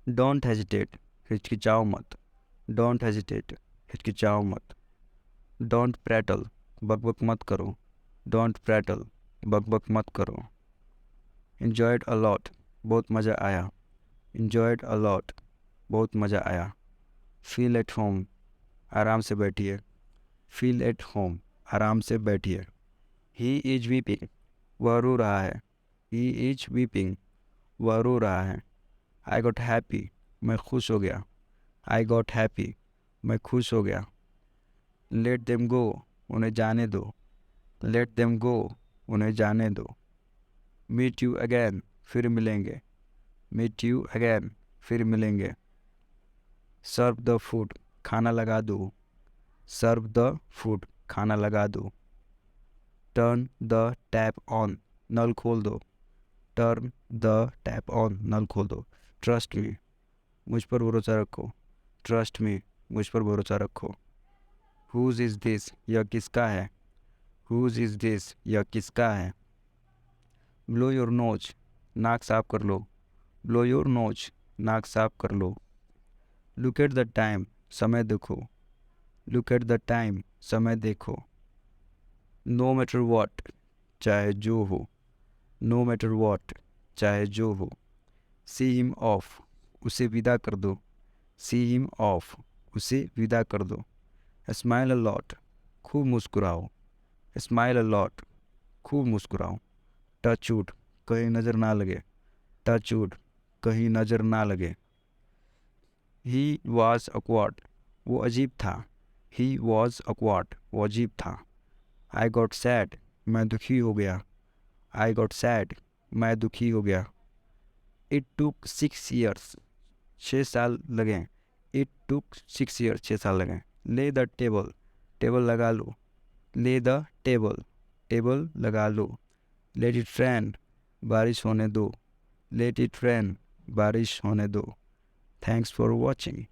Don't hesitate, हिचकिचाओ मत। Don't hesitate, हिचकिचाओ मत। Don't प्रैटल, बकबक मत करो। डोंट प्रैटल, बकबक मत करो। इन्जॉयड अ लॉट, बहुत मज़ा आया। इन्जॉयड अ लॉट, बहुत मज़ा आया। फील एट होम, आराम से बैठिए। फील एट होम, आराम से बैठिए। ही इज वीपिंग, वह रो रहा है। ही इज वीपिंग, वह रो रहा है। आई गॉट हैप्पी, मैं खुश हो गया। आई गॉट हैप्पी, मैं खुश हो गया। लेट देम गो, उन्हें जाने दो। लेट देम गो, उन्हें जाने दो। मीट यू अगैन, फिर मिलेंगे। मीट यू अगैन, फिर मिलेंगे। सर्व द फूड, खाना लगा दो। सर्व द फूड, खाना लगा दो। टर्न द टैप ऑन, नल खोल दो। टर्न द टैप ऑन, नल खोल दो। ट्रस्ट मी, मुझ पर भरोसा रखो। ट्रस्ट मी, मुझ पर भरोसा रखो। हुज इज़ दिस, यह किसका है। हुज इज़ दिस, यह किसका है। ब्लो योर नोज, नाक साफ कर लो। ब्लो योर नोज, नाक साफ कर लो। लुक एट द टाइम, समय देखो। लुक एट द टाइम, समय देखो। नो मैटर वॉट, चाहे जो हो। नो मैटर वॉट, चाहे जो हो। सी हिम ऑफ, उसे विदा कर दो। सी हिम ऑफ, उसे विदा कर दो। स्माइल अ लॉट, खूब मुस्कुराओ। स्माइल अ लॉट, खूब मुस्कुराओ। टच वुड, कहीं नज़र ना लगे। टच वुड, कहीं नज़र ना लगे। ही वॉज अक्वर्ड, वो अजीब था। ही वॉज अक्वर्ड, वो अजीब था। आई गॉट सैड, मैं दुखी हो गया। आई गॉट सैड, मैं दुखी हो गया। इट टुक 6 years, 6 साल लगे। इट टुक 6 years, 6 साल लगे। ले द टेबल, टेबल लगा लो। ले द टेबल, टेबल लगा लो। लेट इट रेन, बारिश होने दो। लेट इट रेन, बारिश होने दो। Thanks for watching.